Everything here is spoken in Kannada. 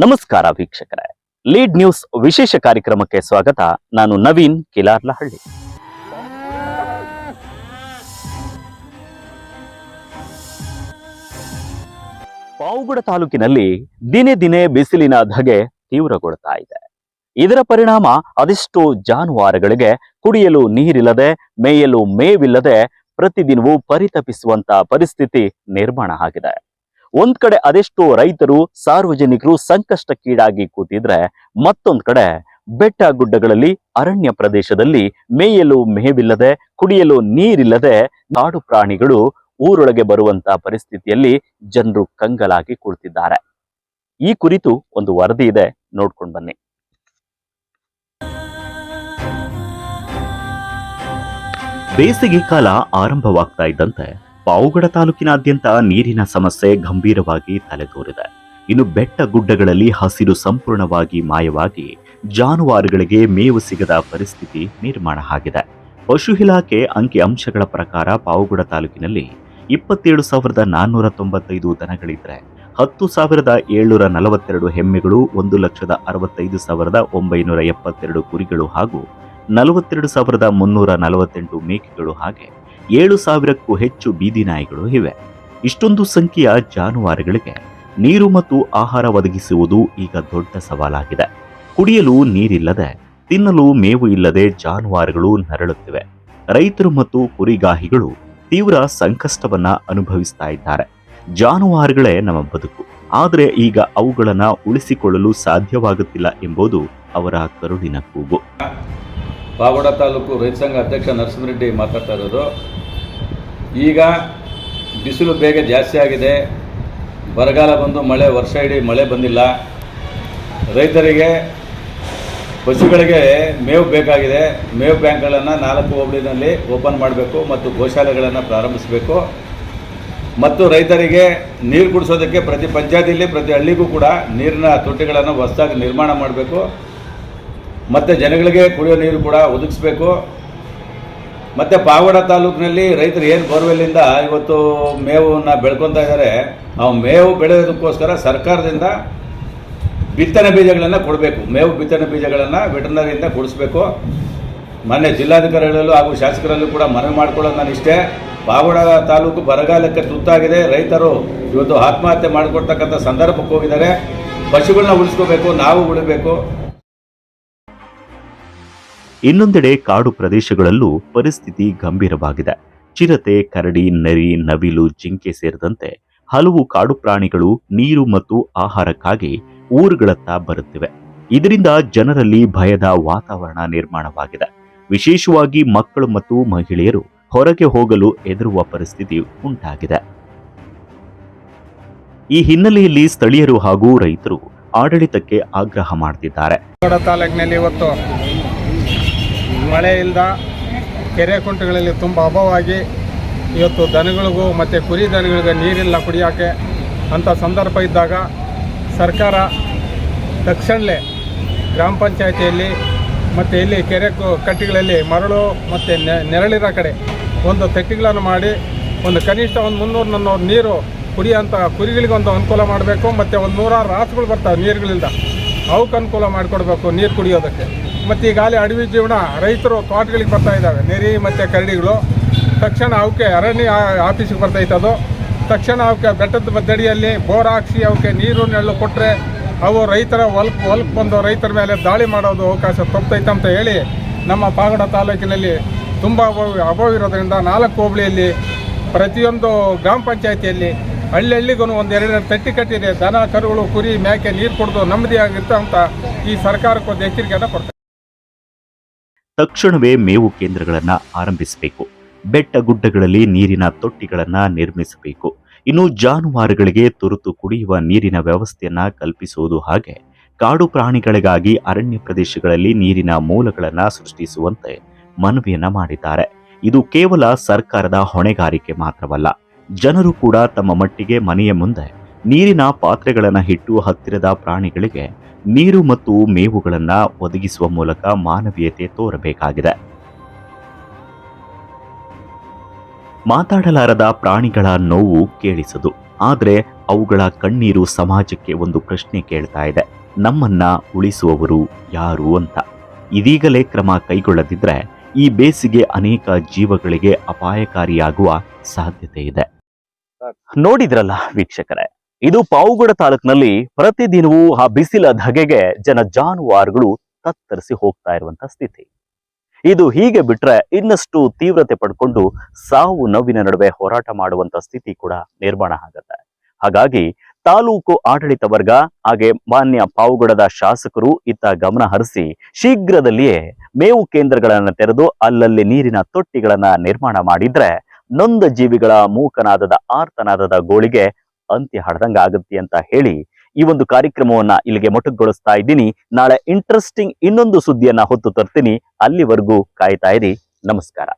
ನಮಸ್ಕಾರ ವೀಕ್ಷಕರೇ, ಲೀಡ್ ನ್ಯೂಸ್ ವಿಶೇಷ ಕಾರ್ಯಕ್ರಮಕ್ಕೆ ಸ್ವಾಗತ. ನಾನು ನವೀನ್ ಕಿಲಾರ್ಲಹಳ್ಳಿ. ಪಾವಗಡ ತಾಲೂಕಿನಲ್ಲಿ ದಿನೇ ದಿನೇ ಬಿಸಿಲಿನ ಧಗೆ ತೀವ್ರಗೊಳ್ತಾ ಇದೆ. ಇದರ ಪರಿಣಾಮ ಅದೆಷ್ಟೋ ಜಾನುವಾರುಗಳಿಗೆ ಕುಡಿಯಲು ನೀರಿಲ್ಲದೆ, ಮೇಯಲು ಮೇವಿಲ್ಲದೆ ಪ್ರತಿದಿನವೂ ಪರಿತಪಿಸುವಂತ ಪರಿಸ್ಥಿತಿ ನಿರ್ಮಾಣ ಆಗಿದೆ. ಒಂದ್ ಕಡೆ ಅದೆಷ್ಟೋ ರೈತರು, ಸಾರ್ವಜನಿಕರು ಸಂಕಷ್ಟಕ್ಕೀಡಾಗಿ ಕೂತಿದ್ರೆ, ಮತ್ತೊಂದ್ ಕಡೆ ಬೆಟ್ಟ ಗುಡ್ಡಗಳಲ್ಲಿ, ಅರಣ್ಯ ಪ್ರದೇಶದಲ್ಲಿ ಮೇಯಲು ಮೇವಿಲ್ಲದೆ, ಕುಡಿಯಲು ನೀರಿಲ್ಲದೆ ಕಾಡು ಪ್ರಾಣಿಗಳು ಊರೊಳಗೆ ಬರುವಂತ ಪರಿಸ್ಥಿತಿಯಲ್ಲಿ ಜನರು ಕಂಗಲಾಗಿ ಕುಳಿತಿದ್ದಾರೆ. ಈ ಕುರಿತು ಒಂದು ವರದಿ ಇದೆ, ನೋಡ್ಕೊಂಡು ಬನ್ನಿ. ಬೇಸಿಗೆ ಕಾಲ ಆರಂಭವಾಗ್ತಾ ಇದ್ದಂತೆ ಪಾವಗಡ ತಾಲೂಕಿನಾದ್ಯಂತ ನೀರಿನ ಸಮಸ್ಯೆ ಗಂಭೀರವಾಗಿ ತಲೆದೋರಿದೆ. ಇನ್ನು ಬೆಟ್ಟ ಗುಡ್ಡಗಳಲ್ಲಿ ಹಸಿರು ಸಂಪೂರ್ಣವಾಗಿ ಮಾಯವಾಗಿ ಜಾನುವಾರುಗಳಿಗೆ ಮೇವು ಸಿಗದ ಪರಿಸ್ಥಿತಿ ನಿರ್ಮಾಣ ಆಗಿದೆ. ಪಶು ಇಲಾಖೆ ಅಂಕಿ ಅಂಶಗಳ ಪ್ರಕಾರ ಪಾವಗಡ ತಾಲೂಕಿನಲ್ಲಿ 27,495 ದನಗಳಿದ್ರೆ 10,742 ಎಮ್ಮೆಗಳು, 1,65,972 ಕುರಿಗಳು ಹಾಗೂ 42,348 ಮೇಕೆಗಳು, ಹಾಗೆ 7,000ಕ್ಕೂ ಹೆಚ್ಚು ಬೀದಿ ನಾಯಿಗಳು ಇವೆ. ಇಷ್ಟೊಂದು ಸಂಖ್ಯೆಯ ಜಾನುವಾರುಗಳಿಗೆ ನೀರು ಮತ್ತು ಆಹಾರ ಒದಗಿಸುವುದು ಈಗ ದೊಡ್ಡ ಸವಾಲಾಗಿದೆ. ಕುಡಿಯಲು ನೀರಿಲ್ಲದೆ, ತಿನ್ನಲು ಮೇವು ಇಲ್ಲದೆ ಜಾನುವಾರುಗಳು ನರಳುತ್ತಿವೆ. ರೈತರು ಮತ್ತು ಕುರಿಗಾಹಿಗಳು ತೀವ್ರ ಸಂಕಷ್ಟವನ್ನ ಅನುಭವಿಸ್ತಾ ಇದ್ದಾರೆ. ಜಾನುವಾರುಗಳೇ ನಮ್ಮ ಬದುಕು, ಆದರೆ ಈಗ ಅವುಗಳನ್ನ ಉಳಿಸಿಕೊಳ್ಳಲು ಸಾಧ್ಯವಾಗುತ್ತಿಲ್ಲ ಎಂಬುದು ಅವರ ಕರುಳಿನ ಕೂಗು. ಪಾವಗಡ ತಾಲೂಕು ರೈತ ಸಂಘ ಅಧ್ಯಕ್ಷ ನರಸಿಂಹರೆಡ್ಡಿ ಮಾತಾಡ್ತಾ ಇರೋದು. ಈಗ ಬಿಸಿಲು ಬೇಗ ಜಾಸ್ತಿ ಆಗಿದೆ. ಬರಗಾಲ ಬಂದು ವರ್ಷ ಇಡೀ ಮಳೆ ಬಂದಿಲ್ಲ. ರೈತರಿಗೆ, ಪಶುಗಳಿಗೆ ಮೇವು ಬೇಕಾಗಿದೆ. ಮೇವು ಬ್ಯಾಂಕ್ಗಳನ್ನು 4 ಹೋಬಳಿನಲ್ಲಿ ಓಪನ್ ಮಾಡಬೇಕು ಮತ್ತು ಗೋಶಾಲೆಗಳನ್ನು ಪ್ರಾರಂಭಿಸಬೇಕು. ಮತ್ತು ರೈತರಿಗೆ ನೀರು ಕುಡಿಸೋದಕ್ಕೆ ಪ್ರತಿ ಪಂಚಾಯತಿಯಲ್ಲಿ, ಪ್ರತಿ ಹಳ್ಳಿಗೂ ಕೂಡ ನೀರಿನ ತೊಟ್ಟಿಗಳನ್ನು ಹೊಸದಾಗಿ ನಿರ್ಮಾಣ ಮಾಡಬೇಕು. ಮತ್ತು ಜನಗಳಿಗೆ ಕುಡಿಯೋ ನೀರು ಕೂಡ ಒದಗಿಸ್ಬೇಕು. ಮತ್ತು ಪಾವಗಡ ತಾಲೂಕಿನಲ್ಲಿ ರೈತರು ಏನು ಬೋರ್ವೆಲ್ಲಿಂದ ಇವತ್ತು ಮೇವನ್ನು ಬೆಳ್ಕೊತಾ ಇದ್ದಾರೆ, ಆ ಮೇವು ಬೆಳೆಯೋದಕ್ಕೋಸ್ಕರ ಸರ್ಕಾರದಿಂದ ಬಿತ್ತನೆ ಬೀಜಗಳನ್ನು ಕೊಡಬೇಕು. ಮೇವು ಬಿತ್ತನೆ ಬೀಜಗಳನ್ನು ವೆಟರ್ನರಿಯಿಂದ ಕೊಡಿಸ್ಬೇಕು. ಮೊನ್ನೆ ಜಿಲ್ಲಾಧಿಕಾರಿಗಳಲ್ಲೂ ಹಾಗೂ ಶಾಸಕರಲ್ಲೂ ಕೂಡ ಮನವಿ ಮಾಡ್ಕೊಳ್ಳೋದು ನಾನು ಇಷ್ಟೇ. ಪಾವಗಡ ತಾಲೂಕು ಬರಗಾಲಕ್ಕೆ ತುತ್ತಾಗಿದೆ. ರೈತರು ಇವತ್ತು ಆತ್ಮಹತ್ಯೆ ಮಾಡಿಕೊಡ್ತಕ್ಕಂಥ ಸಂದರ್ಭಕ್ಕೆ ಹೋಗಿದ್ದಾರೆ. ಪಶುಗಳನ್ನ ಉಳಿಸ್ಕೋಬೇಕು, ನಾವು ಉಳಿಬೇಕು. ಇನ್ನೊಂದೆಡೆ ಕಾಡು ಪ್ರದೇಶಗಳಲ್ಲೂ ಪರಿಸ್ಥಿತಿ ಗಂಭೀರವಾಗಿದೆ. ಚಿರತೆ, ಕರಡಿ, ನರಿ, ನವಿಲು, ಜಿಂಕೆ ಸೇರಿದಂತೆ ಹಲವು ಕಾಡು ಪ್ರಾಣಿಗಳು ನೀರು ಮತ್ತು ಆಹಾರಕ್ಕಾಗಿ ಊರುಗಳತ್ತ ಬರುತ್ತಿವೆ. ಇದರಿಂದ ಜನರಲ್ಲಿ ಭಯದ ವಾತಾವರಣ ನಿರ್ಮಾಣವಾಗಿದೆ. ವಿಶೇಷವಾಗಿ ಮಕ್ಕಳು ಮತ್ತು ಮಹಿಳೆಯರು ಹೊರಗೆ ಹೋಗಲು ಹೆದರುವ ಪರಿಸ್ಥಿತಿ ಉಂಟಾಗಿದೆ. ಈ ಹಿನ್ನೆಲೆಯಲ್ಲಿ ಸ್ಥಳೀಯರು ಹಾಗೂ ರೈತರು ಆಡಳಿತಕ್ಕೆ ಆಗ್ರಹ ಮಾಡ್ತಿದ್ದಾರೆ. ತಾಲೂಕಿನಲ್ಲಿ ಇವತ್ತು ಮಳೆ ಇಲ್ಲದ ಕೆರೆ ಕುಂಟೆಗಳಲ್ಲಿ ತುಂಬ ಅಭಾವವಾಗಿ ಇವತ್ತು ದನಗಳಿಗೂ ಮತ್ತು ಕುರಿ ದನಗಳಿಗೆ ನೀರಿಲ್ಲ ಕುಡಿಯೋಕ್ಕೆ. ಅಂಥ ಸಂದರ್ಭ ಇದ್ದಾಗ ಸರ್ಕಾರ ತಕ್ಷಣವೇ ಗ್ರಾಮ ಪಂಚಾಯಿತಿಯಲ್ಲಿ ಮತ್ತು ಇಲ್ಲಿ ಕೆರೆ ಕಟ್ಟಿಗಳಲ್ಲಿ ಮರಳು ಮತ್ತು ನೆರಳಿರೋ ಕಡೆ ಒಂದು ತೊಟ್ಟಿಗಳನ್ನು ಮಾಡಿ ಒಂದು ಕನಿಷ್ಠ ಒಂದು 300-400 ನೀರು ಕುಡಿಯೋಂಥ ಕುರಿಗಳಿಗೆ ಒಂದು ಅನುಕೂಲ ಮಾಡಬೇಕು. ಮತ್ತು ಒಂದು 100 ರಾಸುಗಳು ಬರ್ತಾವೆ ನೀರುಗಳಿಂದ, ಅವಕ್ಕೆ ಅನುಕೂಲ ಮಾಡಿಕೊಡ್ಬೇಕು ನೀರು ಕುಡಿಯೋದಕ್ಕೆ. ಮತ್ತು ಈಗಾಗಲೇ ಅಡವಿ ಜೀವನ ರೈತರು ತೋಟಗಳಿಗೆ ಬರ್ತಾ ಇದ್ದಾವೆ, ನೆರಿ ಮತ್ತು ಕರಡಿಗಳು. ತಕ್ಷಣ ಅವಕ್ಕೆ ಅರಣ್ಯ ಆಫೀಸಿಗೆ ಬರ್ತೈತದು. ತಕ್ಷಣ ಅವಕ್ಕೆ ಬೆಟ್ಟದ ಬದ್ದಡಿಯಲ್ಲಿ ಬೋರ್ ಹಾಕ್ಸಿ ಅವಕ್ಕೆ ನೀರು ನೆರಳು ಕೊಟ್ಟರೆ ಅವು ರೈತರ ಹೊಲಕ್ಕೆ ಬಂದು ರೈತರ ಮೇಲೆ ದಾಳಿ ಮಾಡೋದು ಅವಕಾಶ ತಪ್ಪೈತೆ ಅಂತ ಹೇಳಿ ನಮ್ಮ ಪಾವಗಡ ತಾಲೂಕಿನಲ್ಲಿ ತುಂಬ ಅಭಾವ ಇರೋದ್ರಿಂದ 4 ಹೋಬಳಿಯಲ್ಲಿ ಪ್ರತಿಯೊಂದು ಗ್ರಾಮ ಪಂಚಾಯಿತಿಯಲ್ಲಿ ಹಳ್ಳಿಗೂ ಒಂದು 2 ತೊಟ್ಟಿ ಕಟ್ಟಿದೆ. ದನ, ಕರುಗಳು, ಕುರಿ, ಮೇಕೆ ನೀರು ಕುಡಿದು ನೆಮ್ಮದಿಯಾಗಿರುತ್ತೆ ಅಂತ ಈ ಸರ್ಕಾರಕ್ಕೆ ಒಂದು ಎಚ್ಚರಿಕೆಯನ್ನು ಕೊಡ್ತಾರೆ. ತಕ್ಷಣವೇ ಮೇವು ಕೇಂದ್ರಗಳನ್ನು ಆರಂಭಿಸಬೇಕು. ಬೆಟ್ಟ ಗುಡ್ಡಗಳಲ್ಲಿ ನೀರಿನ ತೊಟ್ಟಿಗಳನ್ನು ನಿರ್ಮಿಸಬೇಕು. ಇನ್ನು ಜಾನುವಾರುಗಳಿಗೆ ತುರ್ತು ಕುಡಿಯುವ ನೀರಿನ ವ್ಯವಸ್ಥೆಯನ್ನ ಕಲ್ಪಿಸುವುದು, ಹಾಗೆ ಕಾಡು ಪ್ರಾಣಿಗಳಿಗಾಗಿ ಅರಣ್ಯ ಪ್ರದೇಶಗಳಲ್ಲಿ ನೀರಿನ ಮೂಲಗಳನ್ನು ಸೃಷ್ಟಿಸುವಂತೆ ಮನವಿಯನ್ನ ಮಾಡಿದ್ದಾರೆ. ಇದು ಕೇವಲ ಸರ್ಕಾರದ ಹೊಣೆಗಾರಿಕೆ ಮಾತ್ರವಲ್ಲ, ಜನರು ಕೂಡ ತಮ್ಮ ಮಟ್ಟಿಗೆ ಮನೆಯ ಮುಂದೆ ನೀರಿನ ಪಾತ್ರೆಗಳನ್ನು ಇಟ್ಟು ಹತ್ತಿರದ ಪ್ರಾಣಿಗಳಿಗೆ ನೀರು ಮತ್ತು ಮೇವುಗಳನ್ನು ಒದಗಿಸುವ ಮೂಲಕ ಮಾನವೀಯತೆ ತೋರಬೇಕಾಗಿದೆ. ಮಾತಾಡಲಾರದ ಪ್ರಾಣಿಗಳ ನೋವು ಕೇಳಿಸದು, ಆದರೆ ಅವುಗಳ ಕಣ್ಣೀರು ಸಮಾಜಕ್ಕೆ ಒಂದು ಪ್ರಶ್ನೆ ಕೇಳ್ತಾ ಇದೆ, ನಮ್ಮನ್ನ ಉಳಿಸುವವರು ಯಾರು ಅಂತ. ಇದೀಗಲೇ ಕ್ರಮ ಕೈಗೊಳ್ಳದಿದ್ರೆ ಈ ಬೇಸಿಗೆ ಅನೇಕ ಜೀವಗಳಿಗೆ ಅಪಾಯಕಾರಿಯಾಗುವ ಸಾಧ್ಯತೆ ಇದೆ. ನೋಡಿದ್ರಲ್ಲ ವೀಕ್ಷಕರೇ, ಇದು ಪಾವಗಡ ತಾಲೂಕಿನಲ್ಲಿ ಪ್ರತಿದಿನವೂ ಆ ಬಿಸಿಲ ಧಗೆಗೆ ಜಾನುವಾರುಗಳು ತತ್ತರಿಸಿ ಹೋಗ್ತಾ ಇರುವಂತ ಸ್ಥಿತಿ. ಇದು ಹೀಗೆ ಬಿಟ್ರೆ ಇನ್ನಷ್ಟು ತೀವ್ರತೆ ಪಡ್ಕೊಂಡು ಸಾವು ನೋವಿನ ನಡುವೆ ಹೋರಾಟ ಮಾಡುವಂತ ಸ್ಥಿತಿ ಕೂಡ ನಿರ್ಮಾಣ ಆಗುತ್ತೆ. ಹಾಗಾಗಿ ತಾಲೂಕು ಆಡಳಿತ ವರ್ಗ ಹಾಗೆ ಮಾನ್ಯ ಪಾವಗಡದ ಶಾಸಕರು ಇತ್ತ ಗಮನ ಹರಿಸಿ ಶೀಘ್ರದಲ್ಲಿಯೇ ಮೇವು ಕೇಂದ್ರಗಳನ್ನ ತೆರೆದು ಅಲ್ಲಲ್ಲಿ ನೀರಿನ ತೊಟ್ಟಿಗಳನ್ನ ನಿರ್ಮಾಣ ಮಾಡಿದ್ರೆ ನೊಂದ ಜೀವಿಗಳ ಮೂಕನಾದದ ಆರ್ತನಾದದ ಗೋಳಿಗೆ ಅಂತ್ಯ ಹಾಡ್ದಂಗ ಆಗುತ್ತೆ ಅಂತ ಹೇಳಿ ಈ ಒಂದು ಕಾರ್ಯಕ್ರಮವನ್ನ ಇಲ್ಲಿಗೆ ಮೊಟಕುಗೊಳಿಸ್ತಾ ಇದ್ದೀನಿ. ನಾಳೆ ಇಂಟ್ರೆಸ್ಟಿಂಗ್ ಇನ್ನೊಂದು ಸುದ್ದಿಯನ್ನ ಹೊತ್ತು ತರ್ತೀನಿ. ಅಲ್ಲಿವರೆಗೂ ಕಾಯ್ತಾ ಇರಿ. ನಮಸ್ಕಾರ.